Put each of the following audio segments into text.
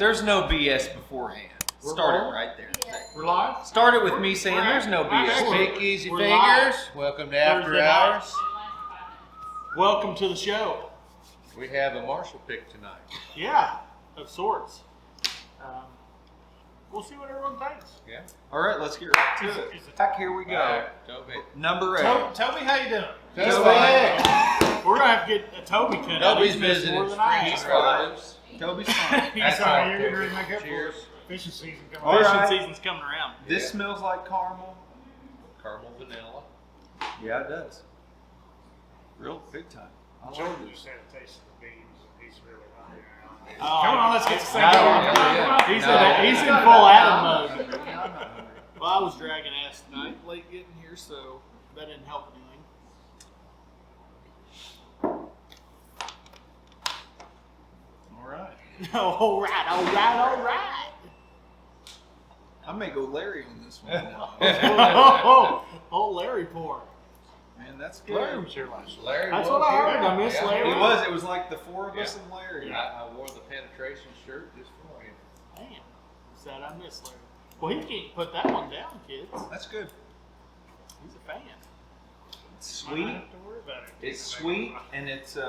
There's no BS beforehand. Start it right there. We're live? Start it with me saying there's no BS. Speak easy We're fingers. live. Welcome to After Thursday Hours. Welcome to the show. We have a Marshall pick tonight. Yeah, of sorts. We'll see what everyone thinks. Yeah. All right, let's get right to it. Back here we go. Toby. Number 8. Toby, how you doing? Just Toby. fine. We're gonna have to get a Toby cut out. Toby's He's missed visiting more than I his have. relatives. Toby's fine. He's all. you're getting ready to make up for Cheers. it. Fishing season coming All around. right. Fishing season's coming around. This smells like caramel. Caramel vanilla. Yeah, it does. Real big time. I like Jordan this. just had a taste of the beans, and he's really hungry now. Come on, let's get the same No, going. yeah. He's in full Adam mode. Well, I was dragging ass tonight, late getting here, so that didn't help anything. All right. All right. I may go Larry on this one now. Oh, Larry pour. Man, that's good. Larry was here last night. Larry That's was what I here. heard. I miss Yeah. Larry. It was like the four of us Yeah. and Larry. I wore the penetration shirt just for him. Damn. Sad I miss Larry. Well, he can't put that one down, kids. That's good. He's a fan. It's I don't sweet. have to worry about it. It's sweet and it's It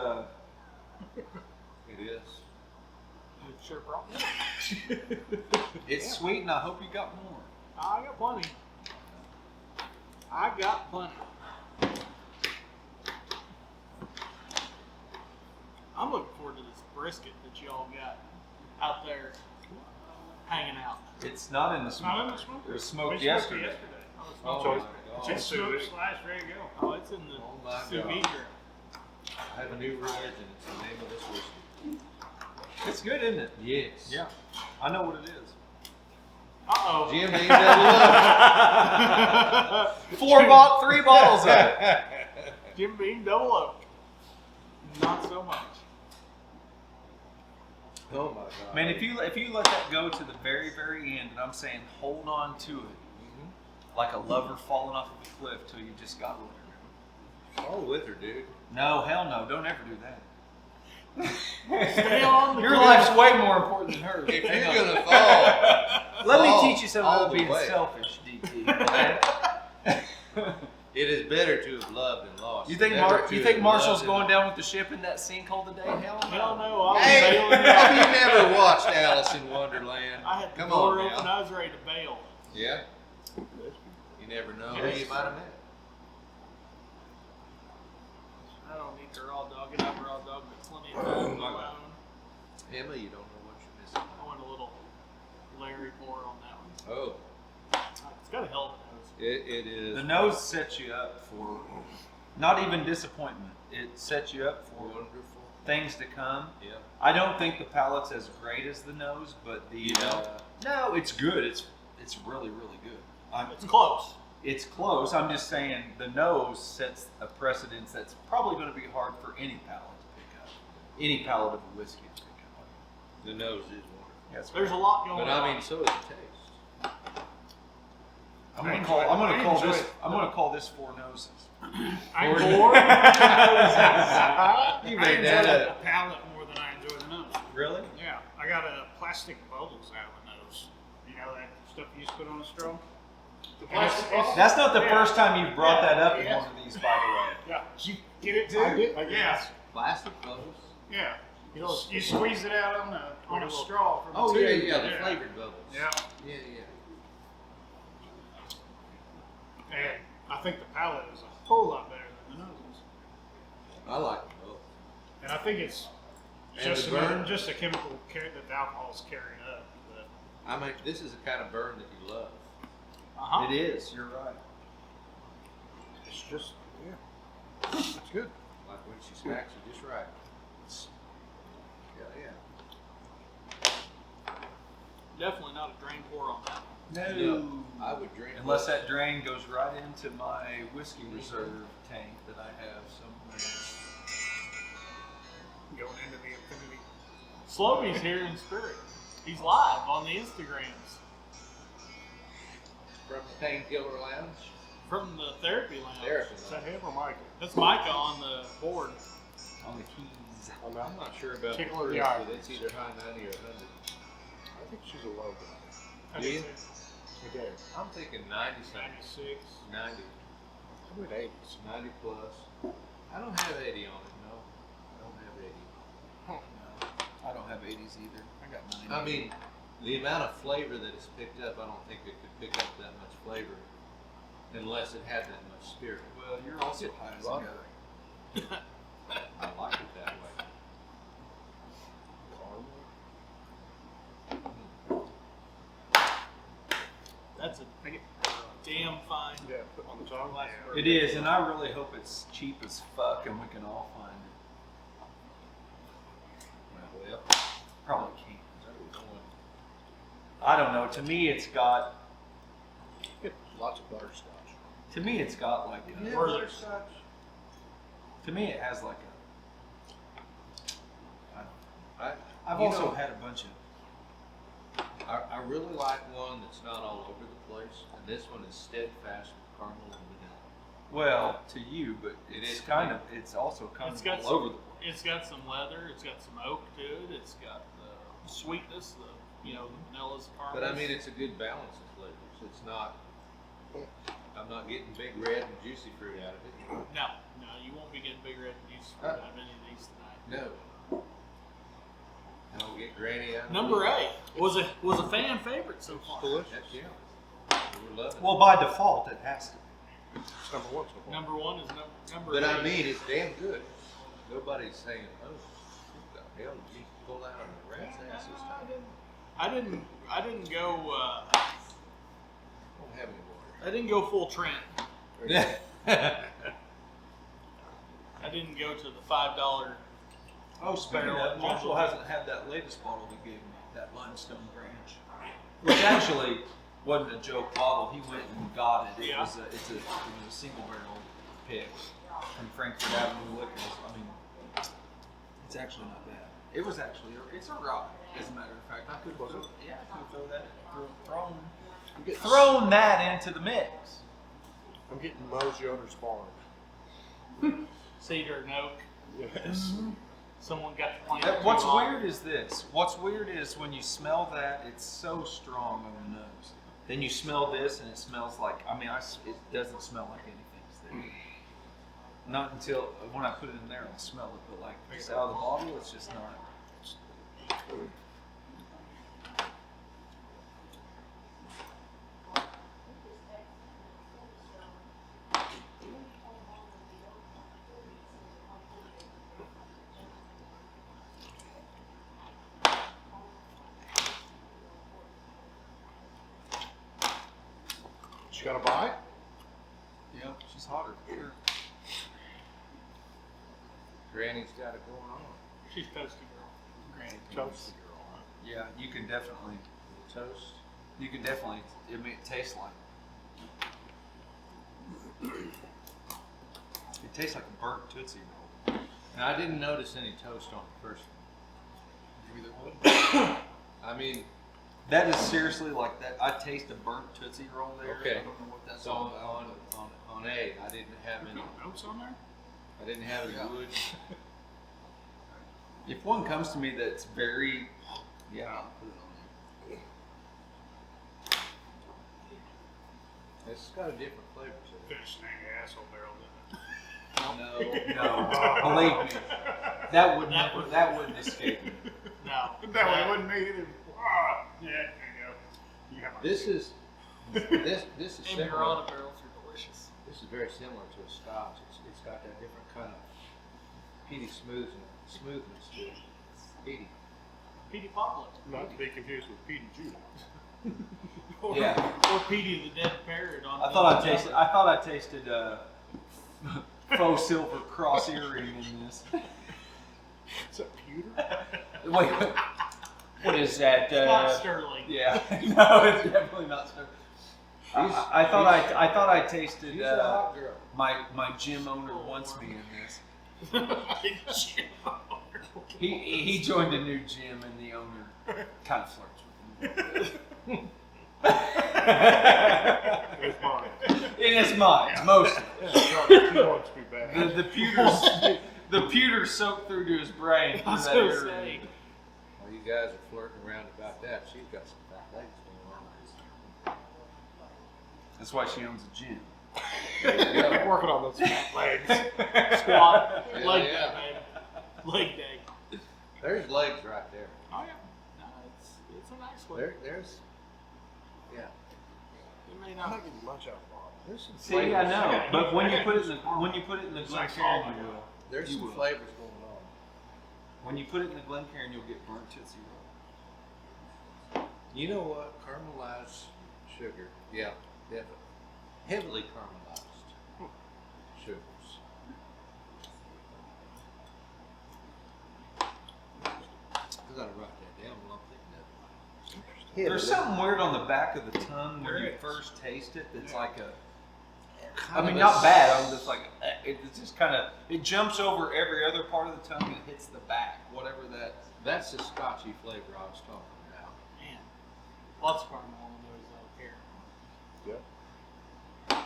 is. Sure problem. it's sweet and I hope you got more. I got plenty. I'm looking forward to this brisket that y'all got out there hanging out. It's not in the Not smoke. in the smoker. It was smoked We yesterday. Oh, it's Oh, not my choice. It's God. in smoked slice, ready to go. Oh, it's in the Oh, my sous God. vide grill. I have a new religion. It's the name of this whiskey. It's good, isn't it? Yes. Yeah. I know what it is. Uh-oh. Jim Beam double up. 3 bottles of it. Jim Beam double oak. Not so much. Oh my God. Man, if you let that go to the very, very end, and I'm saying hold on to it, like a lover falling off of a cliff till you just got with her. All with her, dude. No, hell no, don't ever do that. Stay on the Your grill. life's way more important than hers. If Hang you're on. gonna fall, Let me fall teach you something all about the being way. selfish, DT. It is better to have loved and lost. You think Never to you think have Marshall's loved going and- down with the ship in that sinkhole today? Hell no. Hell no, I was Hey, bailing have you out. never watched Alice in Wonderland? I had the Come door on open, now. I was ready to bail. Yeah. You never know Yes. who you might have met. I don't need to raw dog it. I've raw dogged it plenty of times alone. Emma, you don't know what you're missing. I went a little Larry pour on that one. Oh, It's got a hell of a nose. it is. The nose sets you up for not even disappointment. It sets you up for Wonderful. things to come. Yeah. I don't think the palate's as great as the nose, but the no, it's good. It's really, really good. It's close. It's close. I'm just saying the nose sets a precedence that's probably going to be hard for any palate to pick up. Any palate of a whiskey to pick up. The nose is wonderful. Yes, There's a lot going But on. I mean, so is the taste. I'm going to call this Four Noses. I Or- enjoy, You I made enjoy that the up. palate more than I enjoy the nose. Really? Yeah, I got a plastic bubbles out of the nose. You know that stuff you used to put on a straw? The plastic bubbles? That's not the Yeah. first time you've brought that up in Yeah. one of these, by the way. Yeah. Did you get it too? I did. Yeah. Plastic bubbles. Yeah. You know, You squeeze it out on a straw from Oh the yeah, tube. yeah, the flavored bubbles. Yeah. Yeah, yeah. And I think the palate is a whole lot better than the noses. I like them both. And I think it's And just the burn? just a chemical that the alcohol's carrying up. But I mean, this is the kind of burn that you love. Uh-huh. It is. You're right. it's just, yeah. It's good. Like when she smacks you just right. Yeah, Definitely not a drain pour on that one. No. I would drink Unless that drain goes right into my whiskey reserve tank that I have somewhere. Going into the infinity. Slovy's here in spirit. He's live on the Instagrams from the Painkiller Lounge. from the therapy lounge. Therapy Is that Lounge. him or Michael? That's Micah on the board. On the keys. I'm not sure about Tickle of the the proof, eye. but it's either high 90 or 100. logo. I Do you? do. Okay. I'm thinking 90 something. 96. 90. I went 80s. 90 plus. I don't have 80 on it, no. I don't have 80. No, I don't have 80s either. I got 90. I mean, the amount of flavor that it's picked up, I don't think it could pick up that much flavor unless it had that much spirit. Well, you're also high as a Water. guy. I like it that way. That's a damn fine. Yeah, put on the tongue. glass Yeah. bourbon. It is, and I really hope it's cheap as fuck and we can all find it. Well, Probably can't. I don't know. To me, it's got. Get lots of butterscotch. To me, it's got like. yeah, Further. butterscotch. To me, it has like a. I've You also know, had a bunch of. I really like one that's not all over the place, and this one is steadfast with caramel and vanilla. Well, to you, but It it's is kind to of. It's also kind It's of got all some, over the place. It's got some leather. It's got some oak to it. It's got the sweetness, the the vanillas, caramels. But I mean, it's a good balance of flavors. It's not. I'm not getting big red and juicy fruit out of it. no, you won't be getting big red juice fruit out of any of these tonight. No. I don't get granny out of Number it. 8 was a fan favorite so far. Delicious. Heck yeah. We're loving it. Well, by default, it has to. It's number one so far. Number 1 is number But 8. I mean, it's damn good. Nobody's saying, "Oh, what the hell did you pull out of the rat's ass this time?" I didn't go. I don't have any I didn't go full Trent. water. I didn't go to the $5. Oh, speaking Barrel of, of Marshall ginger. hasn't had that latest bottle he gave me, that limestone branch, which actually wasn't a joke bottle. He went and got it. It Yeah. was it was a single barrel pick from Frankfurt Avenue Liquors. I mean, it's actually not bad. It was actually it's a rock. As a matter of fact, I could Was it? yeah, I could throw that thrown I'm getting, thrown that into the mix. I'm getting Moe's Yoder's Farm. Cedar and oak. Yes. Someone got the plant. What's too long. weird is this. What's weird is when you smell that, it's so strong on the nose. Then you smell this, and it smells like. I mean, it doesn't smell like anything's there. Not until when I put it in there, I'll smell it. But like just out of the bottle, it's just not. You got a buy? Yep, she's hotter for sure. Granny's got it going on. She's toasty girl. Granny Toasty girl, huh? Yeah, you can definitely. Toast. You can definitely. I mean, it tastes like. It tastes like a burnt Tootsie Roll. And I didn't notice any toast on the first Maybe there would. one. I mean, That is seriously like that. I taste a burnt Tootsie Roll there. Okay. I don't know what that's so all on, about. on A, I didn't have any. Notes on there? I didn't have any Yeah. wood. If one comes to me that's very, yeah, I'll put it on It's got a different flavor to it. Finished thing, asshole barrel, there. didn't No, believe me, that would never, that wouldn't escape me. No. it? No, it wouldn't be either. Ah, yeah, there you go. You have my This is this is And similar. Murata barrels are delicious. This is very similar to a Scotch. It's got that different kind of peaty smoothness to it. Peaty. Petey Poplar. Not to be confused with Pete and Judah. Or, Yeah. or Petey the Dead Parrot on I thought I tasted faux silver cross earring in this. Is that pewter? Wait, what is that? Not Sterling. Yeah, no, it's definitely not Sterling. I thought I tasted She's a hot girl. my gym owner wants me in this. He joined a new gym and the owner kind of flirts with him. It's mine. And it's mine, mostly. He wants me back. The pewter soaked through to his brain. I was through gonna that say. area. Well, he's guys are flirting around about that. She's got some fat legs going on. That's why she owns a gym. I'm working on those fat legs. Squat, Yeah, leg yeah. day, baby. Leg day. There's legs right there. Oh yeah. No, it's a nice one. There's, yeah. It may I'm not. not getting much out of it. There's some See, I know, Yeah, but when you yeah. put it in the It's like Glencairn, salt. you will. There's You some will. flavors going on. When you put it in the Glencairn, you'll get burnt Tootsie Roll. You know what? Caramelized sugar. Yeah, definitely. Heavily caramelized sugars. I gotta write that down while I'm thinking of it. There's something weird on the back of the tongue when There you is. first taste it. That's Yeah. like a. I Kind mean, of not a bad. I'm just like it's just kind of it jumps over every other part of the tongue and hits the back, whatever that. That's the Scotchy flavor I was talking about. Man, lots of caramel on those out here. Yeah.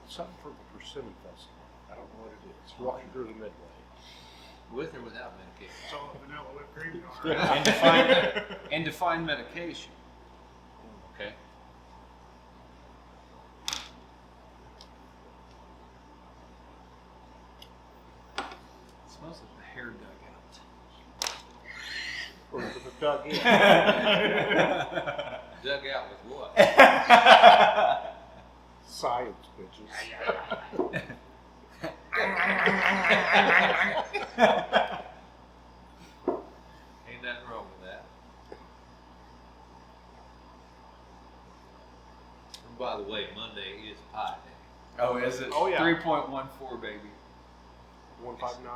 Something for the Persimmon Festival. I don't know what it is. Walking through the Midway. With or without medication. It's all vanilla whipped cream. And define medication. Okay. It smells like the hair dugout. Or is it the dug in? Dug out with what? Science, bitches. Ain't nothing wrong with that. And by the way, Monday is pie day. Oh, is it? Oh, yeah. 3.14, baby. 159.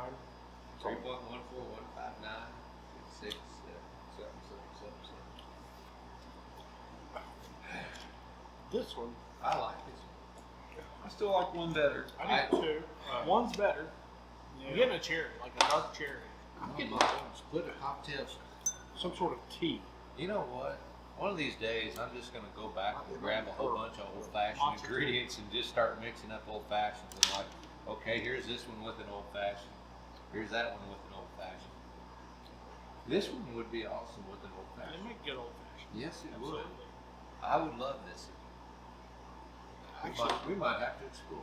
3.14159 6 7 This one, I like this I still like one better. I do too. One's better. I'm getting a cherry, like a dark cherry. one. I'm getting my own split of cocktails. some sort of tea. You know what? One of these days, I'm just gonna go back and grab a whole bunch of old-fashioned Matcha tea. ingredients and just start mixing up old-fashions. And like, okay, here's this one with an old-fashioned. Here's that one with an old-fashioned. This one would be awesome with an They old-fashioned. make good old fashioned. Yes, it Absolutely. would. I would love this. We might have to explore.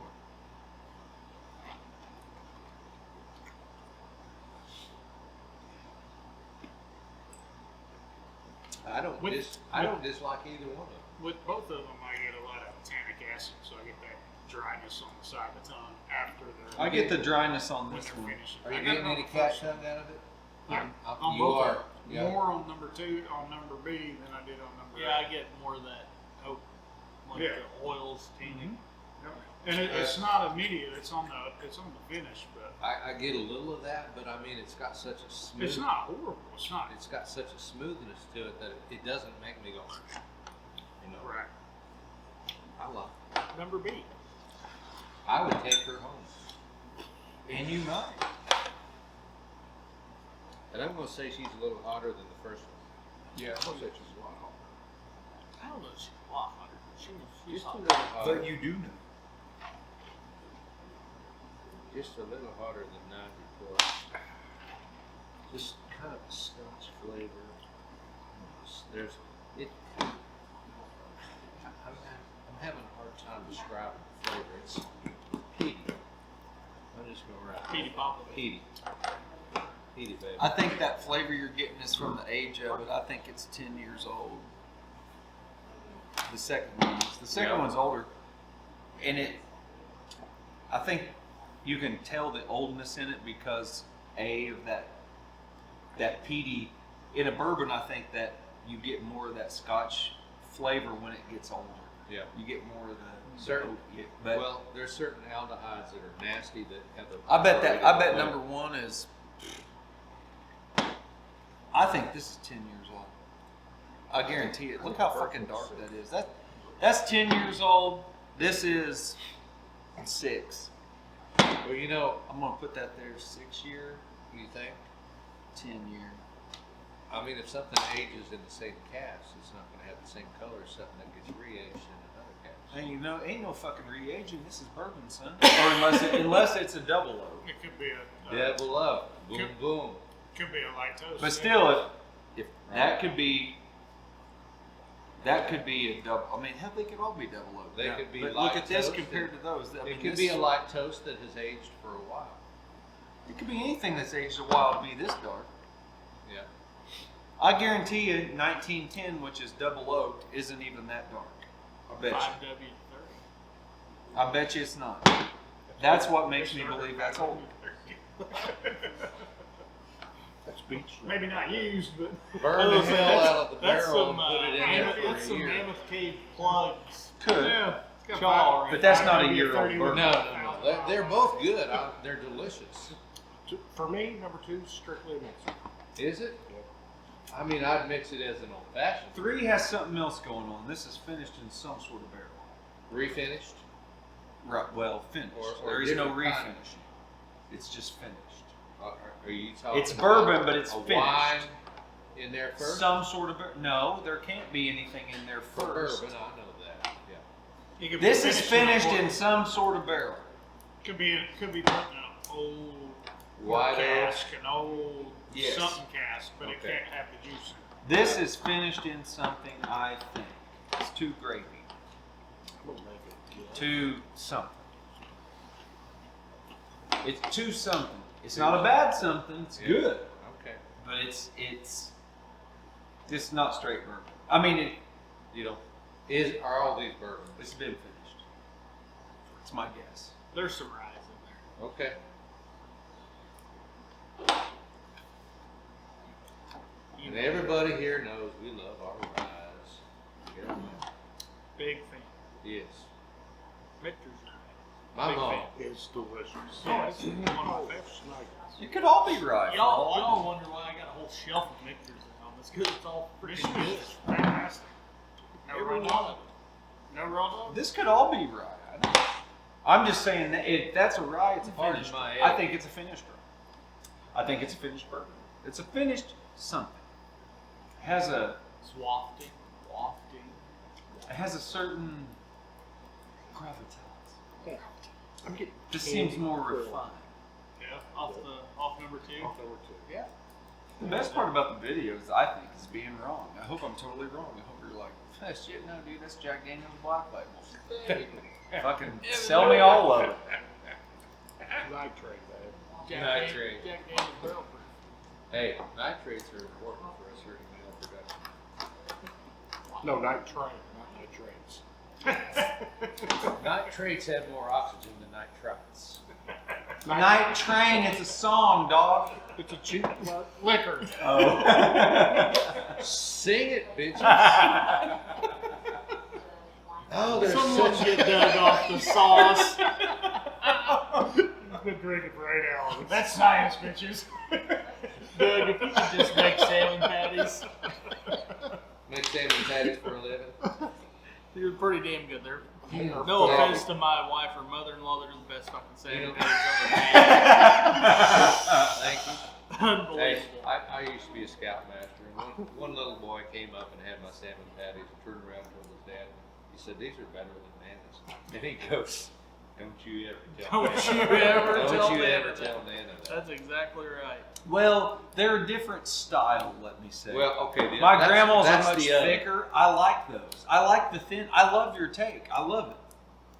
I don't dislike either one of them. With both of them, I get a lot of tannic acid, so I get that dryness on the side of the tongue after they're I get the dryness on when this they're one. finished. Are you I got getting it on any the cat first tongue out of it? Yeah, I'm- on you both are. of them. Yeah. More on number 2, on number B than I did on number Yeah, A. I get more of that oak, like Yeah. the oils, tanning. And it's not immediate. It's on the finish, but I get a little of that, but I mean, it's got such a smooth. it's not horrible. It's not. It's got such a smoothness to it that it doesn't make me go. You know. Right. I love. Number B. I would take her home, And you might. and I'm gonna say she's a little hotter than the first one. Yeah. I'm gonna say she's a lot hotter. I don't know if she's a lot hotter. She's Just a hot. little hotter. But you do know. Just a little hotter than 94. Just kind of a Scotch flavor. There's it. I'm having a hard time describing the flavor. It's peaty. I'm just gonna write Peaty Papa. peaty. Peaty, baby. I think that flavor you're getting is from the age of it. I think it's 10 years old. The second one is. The second Yeah. one's older. And I think you can tell the oldness in it because of that peaty. In a bourbon, I think that you get more of that Scotch flavor when it gets older. Yeah. You get more of the Certain. but Well, there's certain aldehydes that are nasty that have a. I bet Yeah. number one is. I think this is 10 years old. I guarantee it. Look how fucking dark that is. That's 10 years old. This is 6. Well, you know, I'm gonna put that there 6 year, you think? 10 year. I mean, if something ages in the same cask, it's not going to have the same color as something that gets re-aged in another cask. Ain't no fucking re-aging. This is bourbon, son. Or unless it's a double oak. It could be a Devil up. Boom, Could- boom. could be a light toast. But still, if that could be a double. I mean, hell, they could all be double oak. They Now, could be but light look at this toast compared to those. I mean, It could this- be a light toast that has aged for a while. It could be anything that's aged a while to be this dark. Yeah. I guarantee you, 1910, which is double oaked, isn't even that dark. I bet you. 5W30. I bet you it's not. That's what makes me believe that's old. That's beach. Maybe not used, but Burn the hell out of the That's barrel some, and put it in there that's for a some year. Mammoth Cave plugs. Could. yeah. It's got Chaw, five- but that's not a 5W30 year-old with bourbon. No. They're both good. They're delicious. For me, number 2 is strictly a mixer. Is it? I mean, I'd mix it as an old fashioned. 3 has something else going on. This is finished in some sort of barrel. Refinished. Right, well, finished. Or There is no different kind. refinishing. It's just finished. Are you talking? It's bourbon, about but it's a finished. wine in there first. Some sort of no, there can't be anything in there For first. bourbon, I know that. Yeah. It could be This is finished in in some sort of barrel. Could be put in an old White cask, an old Yes. something cask, but it Okay. can't have the juice in This is finished in something, I think. It's too grapey. I'm gonna make it good. To something. It's to something. It's not a bad something. It's Yeah. good, Okay. but it's not straight bourbon. I mean, You don't. Are all these bourbons? it's been finished. It's my guess. There's some rye in there. Okay. And everybody here knows we love our ryes. Yeah. Big fan. Yes. Victor's rye. My Big mom. fan. It's delicious. Oh, it's one of my Oh, favorites. it's nice. It could all be right. Y'all wonder why I got a whole shelf of Victor's at home. It's because it's all This freaking good. is fantastic. No Every raw one dog. of it. No raw dog? This could all be rye. I'm just saying that if that's a rye, it's a Pardon finished. my I age. think it's a finished rye. I think it's a finished bourbon. It's a finished something. It has a It's wafting. Wafting. certain gravitas. Yeah. I'm getting This candy seems more for- refined. Yeah. Off number 2. Off number 2. Yeah. The best part about the videos, I think, is being wrong. I hope I'm totally wrong. I hope you're like, oh, shit, no, dude, that's Jack Daniel's Black Label. Fucking sell me all of it. Nitrate, man. Nitrate. Jack Daniel's barrel proof. Hey, nitrates are important for a certain male production. No, nitrate, not nitrates. Nitrates have more oxygen than nitrites. Night Train, it's a song, dog. It's a cheap Liquor. Oh. Sing it, bitches. Oh, there's Someone such get dug off the sauce. I've been drinking for 8 hours. That's science, bitches. Doug, if you could just make salmon patties, make salmon patties for a living. they're pretty damn good. They're Yeah. no Yeah. offense to my wife or mother-in-law, they're the best fucking salmon You know- patties Thank you. ever made. Hey, Unbelievable. I used to be a scoutmaster, and one little boy came up and had my salmon patties and turned around and told his dad. He said, "These are better than Nana's." And he goes, "Don't you ever tell Don't Nana. you ever Don't tell you Nana ever that." tell Nana that." That's exactly right. Well, they're a different style, let me say. Well, okay. then My that's- grandma's that's are much the other. thicker. I like those. I like the thin. I love your take. I love it.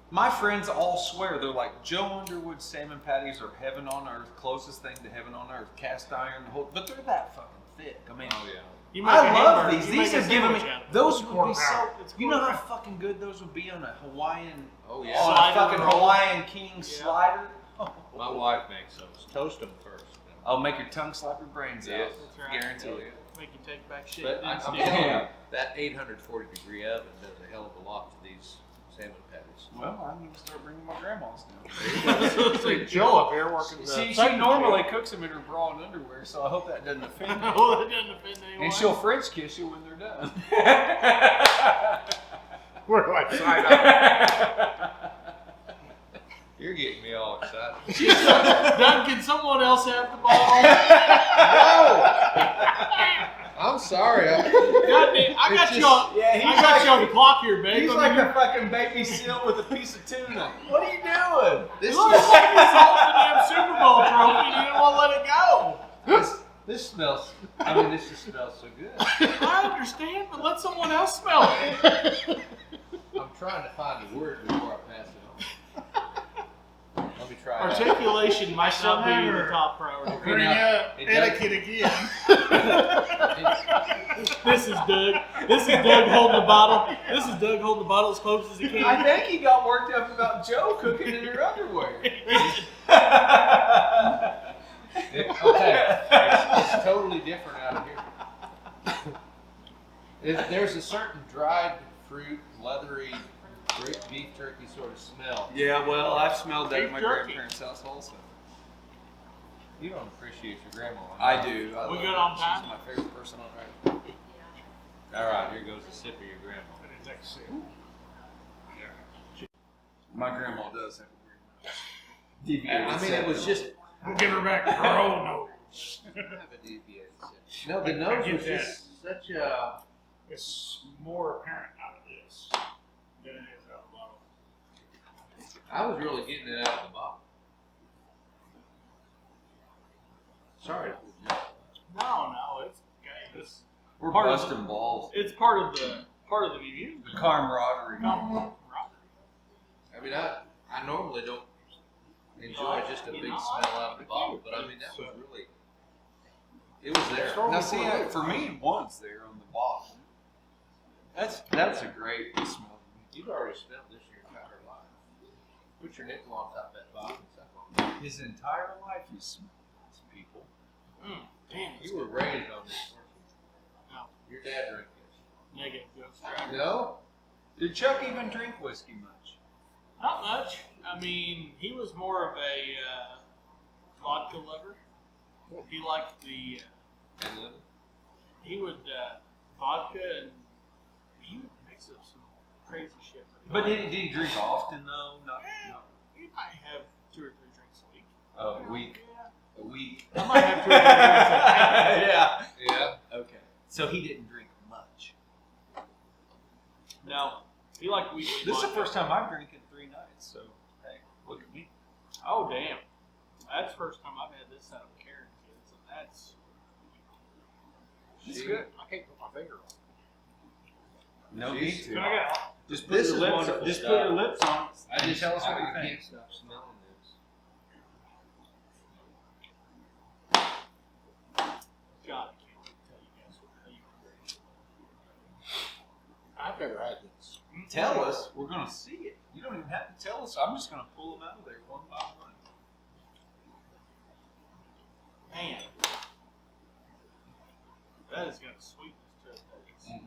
My friends all swear they're like Joe Underwood salmon patties are heaven on earth, closest thing to heaven on earth, cast iron, the whole. But they're that fucking thick. I mean, Oh yeah. You make a I love hamburger- these. you These make a have given me. sandwich out of it. Those It's would be pork so. out. It's You know pork how out. fucking good those would be on a Hawaiian. Oh On yeah. a Slider fucking roll. Hawaiian King slider. Oh. My wife makes those. Toast them first. I'll make your tongue slap your brains Yes. out. That's right. Guaranteed. Oh, yeah. Make you take back shit. But I'm didn't telling steal. you, that 840-degree oven does a hell of a lot to these salmon patties. Well, I need to start bringing my grandma's now. It's See, like Jill up here working the She second normally shift. cooks them in her bra and underwear, so I hope that doesn't offend her. Oh, that doesn't offend anyone. And she'll French kiss you when they're done. We're like side up. You're getting me all excited. Doug, can someone else have the ball? No! I'm I'm sorry. God damn, I got you on. Yeah, I got you on the clock here, babe. He's I like mean, a fucking baby seal with a piece of tuna. What are you doing? This you look like you sold the damn Super Bowl trophy and you didn't want to let it go. this smells. I mean, this just smells so good. I understand, but let someone else smell it. I'm trying to find a word before I pass it on. Let me try it out. Articulation might not be the never- top priority. Bring now, up it does- etiquette again. This is Doug. This is Doug holding the bottle. This is Doug holding the bottle as close as he can. I think he got worked up about Joe cooking in her underwear. Okay, it's totally different out of here. There's a certain dried fruit, leathery beef jerky sort of smell. Yeah, well, I've smelled that Beef at my jerky. grandparents' house also. You don't appreciate your grandma. I do. I We love good her. on time? She's my favorite person on earth. All right, here goes a sip of your grandma. My grandma does have a weird I mean, it was just. We'll give her back her old nose. I have a deviated sip. No, the nose get was that. just such a. It's more apparent out of this than it is out of the bottle. I was really getting it out of the bottle. Sorry. No, it's okay. We're Part of busting balls. It's part of the review. The camaraderie. I mean, I normally don't enjoy just a big smell out of the bottle, but I mean, that was really. It was there. Now, see, for me, one's there on the bottle. That's a great smell. You've already smelled this your entire life. Put your nickel on top of that bottle and suck on it. His entire life, he smells people. Damn, You were raised on this, weren't you? No. Your dad drank this. negative. Ghost Rider. No? Did Chuck even drink whiskey much? Not much. I mean, he was more of a vodka lover. He liked the. And then? He would vodka and he would mix up some crazy shit. But did he drink often though? Not. He might have 2 or 3 drinks a week. A week. Yeah. A week. I might have 2 or 3 drinks a week. Yeah. Yeah. Okay. So he didn't drink much. No, he liked weekly. This is the vodka. first time I've drank in 3 nights. So hey, look at me. Oh damn! That's the first time I've had this out of Karen kids, and that's. It's good. I can't put my finger on it. No Jeez. need to. So I got. Just put This your is lips. wonderful Just stuff. put your lips on. it I and just tell us what you can't think. stop smelling this. God, I can't wait to tell you guys what the hell you I've never had this. Tell us. We're gonna see it. You don't even have to tell us. I'm just gonna pull them out of there one by one. Man, that has got a sweetness to it.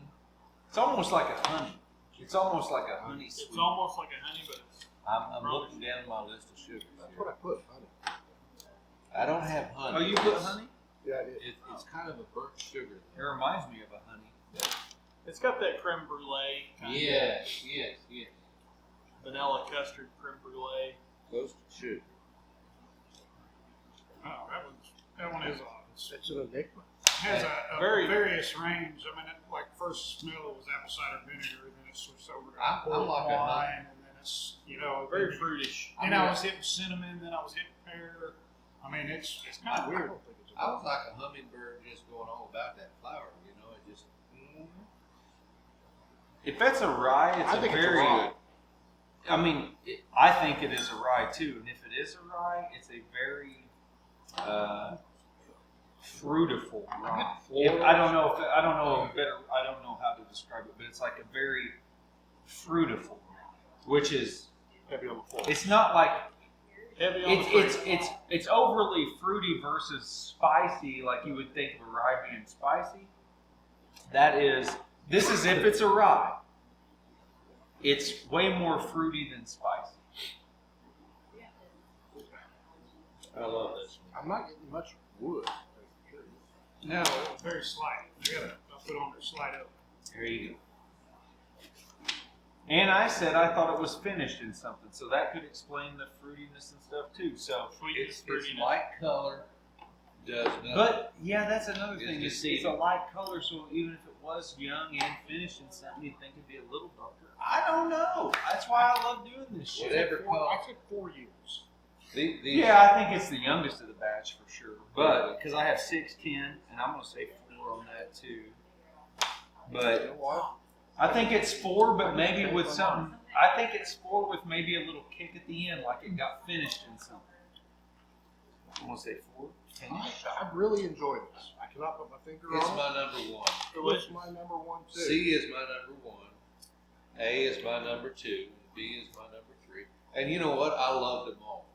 It's almost like a honey. It's almost like a honey It's sweet. almost like a honey, but it's. I'm looking down my list of sugars. That's what I put, honey. I don't have honey. Oh, you put honey? Yeah, I did. It's kind of a burnt sugar. It reminds me of a honey. It's got that creme brulee. Kind Yes. Vanilla custard creme brulee. Close to sugar. Oh, that one is odd. It's an enigma. It has a Very- various range. I mean, like first smell it was apple cider vinegar, and then it switched over to I'm port like a wine, and then it's Very fruitish. Then I was hitting cinnamon, then I was hitting pear. I mean, it's kind of weird. don't think it's I was like a hummingbird just going all about that flower, you know, it just. If that's a rye, it's I a think it's a very. rye. I mean, I think it is a rye too, and if it is a rye, it's a very fruitful rye. I don't know I don't know how to describe it, but it's like a very fruitful, which is heavy on the floor. it's not like Heavy on the fruit. it's overly fruity versus spicy, like you would think of a rye being spicy. This is if it's a rye. It's way more fruity than spicy. I love this. I'm not getting much wood. No. Very slight. I'll put on there slight oak. There you go. And I said I thought it was finished in something, so that could explain the fruitiness and stuff too. So Sweetness, It's fruitiness. light color. Does nothing. But yeah, that's another It's thing. It's deceiving. a light color, so even if it was young and finished in something, you'd think it'd be a little darker. I don't know. That's why I love doing this shit. Whatever I color. said 4 years. These, Yeah, I think it's the youngest of the batch for sure. But because I have 610, and I'm gonna say 4 on that too. You know But what? I think it's 4, but maybe with something. I think it's 4 with maybe a little kick at the end, like it got finished in something. I'm gonna say 4. I really enjoy this. I cannot put my finger It's on my number one. it. It's my number one too. C is my number one. A is my number 2. B is my number 3. And you know what? I love them all.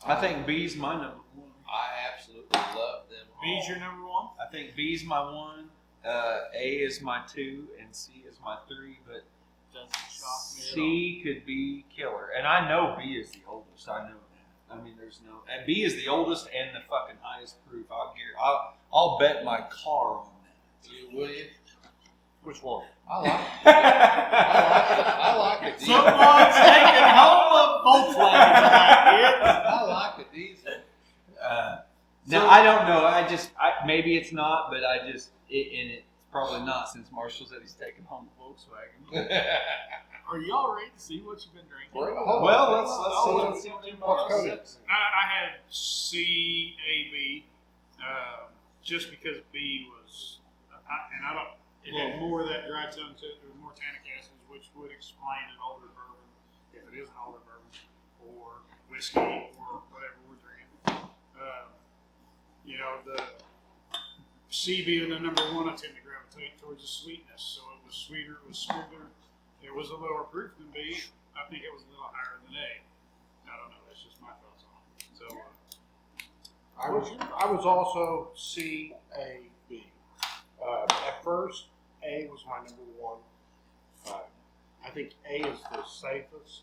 I think B's my number 1. I absolutely love them all. B's your number one? I think B's my 1. A is my 2, and C is my 3. But Doesn't shock me C could be killer, and I know B is the oldest. I know that. I mean, there's no. And B is the oldest and the fucking highest proof. I'll bet my car on that. Will you? Which one? I like it. I like it. Someone's taking home a Volkswagen tonight, I like the diesel. Now I don't know. Maybe it's not, but and it's probably not since Marshall said he's taking home a Volkswagen. Are y'all ready to see what you've been drinking? Well, let's see what you What's I had C, A, B, just because B was, it had more of that dry tongue to it. There was more tannic acids, which would explain an older bourbon, if it is an older bourbon, or whiskey, or whatever we're drinking. The C being the number one, I tend to gravitate towards the sweetness. So it was sweeter, it was smoother. It was a lower proof than B. I think it was a little higher than A. I don't know. That's just my thoughts on it. So, I was also C, A, B. At first, A was my number one. I think A is the safest.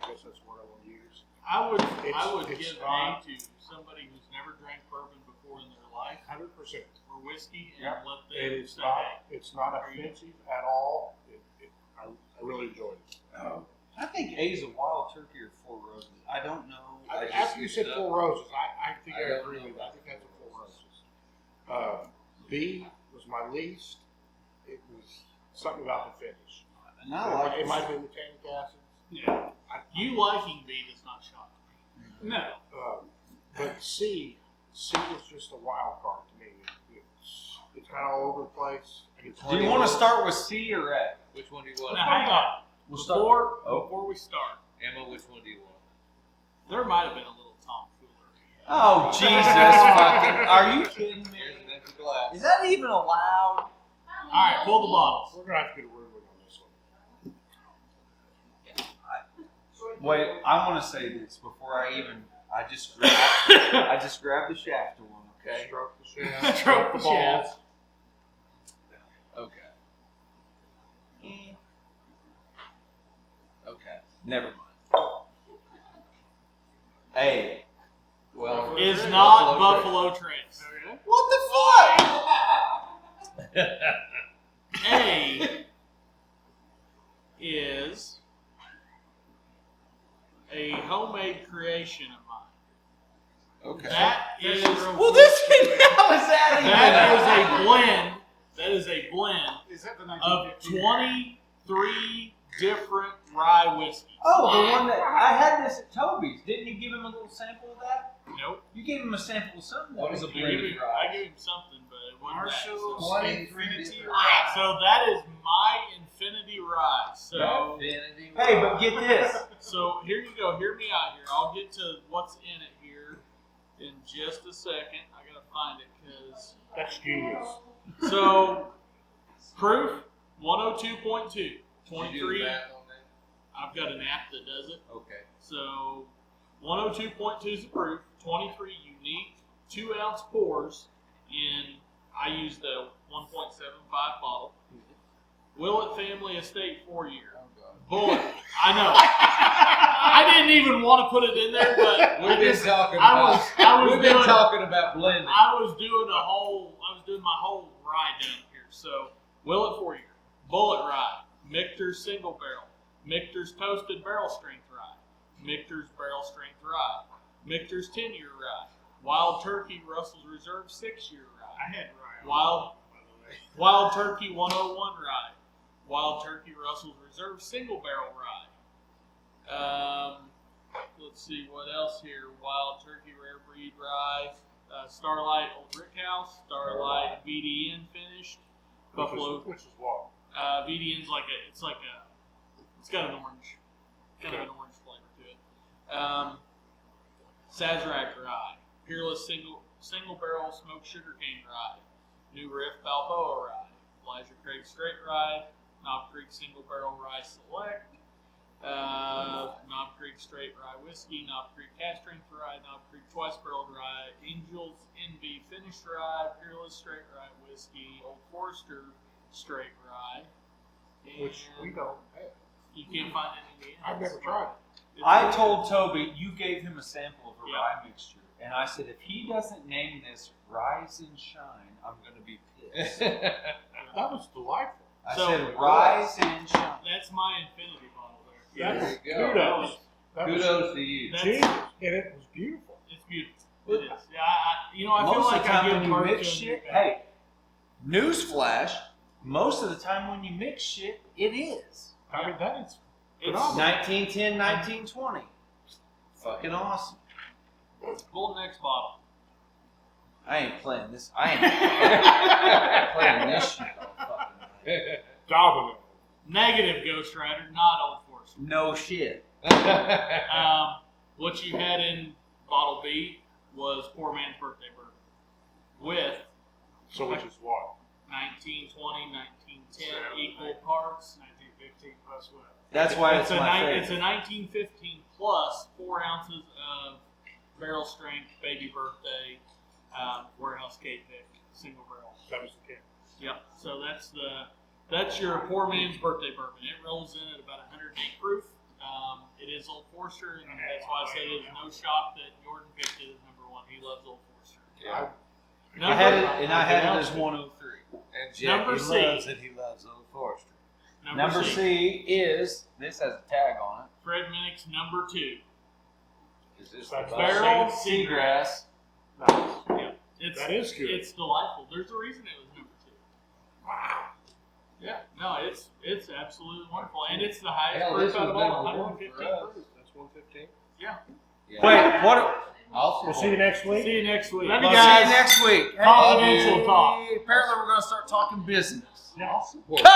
I guess that's what I will use. I would It's give fine. A to somebody who's never drank bourbon before in their life, 100%. or whiskey, and Yep. let It them is say, not. hey, It's not offensive at all. I really enjoyed it. I think A is a wild turkey or 4 Roses. I don't know. After you said 4 Roses, I think I I don't agree know with that. I about think that's a 4 Roses. B was my least. It was something about the finish. And I like It might have been the tannic acids. yeah. You liking B does not shock me. no. But C was just a wild card to me. It's kind of all over the place. Do you want to start with C or A? Which one do you want? Now, hang on. We'll Before we start, Emma, which one do you want? there might have been a little tomfoolery. Oh, Jesus fucking. Are you kidding me? Here's an empty glass. Is that even allowed? All right, pull the bottles. We're going to have to get a ruling on this one. Wait, I want to say this before I just grabbed the shaft of one, okay? Stroke the shaft. Stroke the the balls. shaft. Okay. Okay. Never mind. A. Well, Is Buffalo not Trace. Buffalo Trace. Okay. what the fuck? A is a homemade creation of mine. Okay. That is Well, this how is that even? that is a blend. That is a blend Is that the of 1950? 23 different rye whiskeys. Oh, the one that I had this at Toby's. Didn't you give him a little sample of that? Nope. You gave him a sample of something. That What was is a a blended I rye. gave him something, but it wasn't Marshall's that. Infinity So, Rye. so that is my Infinity Rye. So, Infinity Hey, Rye. but get this. so here you go. Hear me out here. I'll get to what's in it here in just a second. I gotta find it because. That's genius. So, proof 102.2, Did you do 23. the math on that? I've got an app that does it. Okay. So, 102.2 is the proof, 23 unique 2-ounce pours in, I use the 1.75 bottle. Willet Family Estate 4-year. Bullet. I know. I didn't even want to put it in there, but We've been talking I about. was We've been doing- talking about blending. I was doing my whole rye down here. So, Willet 4-year, Bullet Rye, Michter's Single Barrel, Michter's Toasted Barrel Strength Rye, Michter's Barrel Strength Rye, Michter's 10-year Rye, Wild Turkey Russell's Reserve 6-year rye. I had rye. Wild Turkey 101 rye. Wild Turkey Russell's Reserve Single Barrel rye. Let's see what else here. Wild Turkey Rare Breed rye. Starlight Old Rickhouse. Starlight VDN finished. Buffalo. Which is what? VDN's it's got an orange, kind of an orange flavor to it. Sazerac rye. Peerless single barrel smoked sugarcane rye. New Riff Balboa rye. Elijah Craig Straight rye. Knob Creek Single Barrel Rye Select. Knob Creek Straight Rye Whiskey. Knob Creek Cast Strength Rye. Knob Creek Twice Barreled Rye. Angels Envy Finished Rye. Peerless Straight Rye Whiskey. Old Forester Straight Rye. Which we don't have. You can't find it in Indiana. I've never tried it. I told Toby you gave him a sample of a Yeah. rye mixture, and I said if he doesn't name this Rise and Shine, I'm going to be pissed. That was delightful. I So- said Rise and Shine. That's my infinity bottle there. That There was you go. kudos. That was Kudos to you. That's- genius, and it was beautiful. It's beautiful. It is. Yeah, I feel Most like of the time I when give you credit mix to a new shit, guy. hey, newsflash, most of the time when you mix shit, it is. I mean, that is It's phenomenal. 1910, 1920. Fucking awesome. Golden X bottle. I ain't playing this. I ain't playing this shit all fucking night. Dominant. Negative Ghost Rider, not Old Forester. No shit. What you had in bottle B was Poor Man's Birthday Bourbon with So which is what? 1920, 1910 equal parts. 1915 plus what? That's why it's a my It's a favorite. 1915 plus 4 ounces of barrel strength baby birthday warehouse cave pick single barrel. That was the kid. Yep. So that's your Poor Man's Birthday Bourbon. It rolls in at about 108 proof. It is Old Forester, and that's why I said it's no shock that Jordan picked it as number 1. He loves Old Forester. Yeah. I had it as 103. And Jack, Number he C. loves it. He loves Old Forester. Number C is, this has a tag on it, Fred Minnick's number 2. Is this That's the Barrel boss? Seagrass. Nice. Yeah. That is good. It's delightful. There's a reason it was number 2. Wow. Yeah. No, it's absolutely wonderful, and it's the highest Hell, proof this out was of all number 115 1 for us. proof. That's 115. Yeah. Yeah. Wait, what? Also, We'll see you next week. See you next week. Love you Bye. guys. See you next week. Confidential talk. Apparently we're going to start talking business. Yeah. Boy, Cut!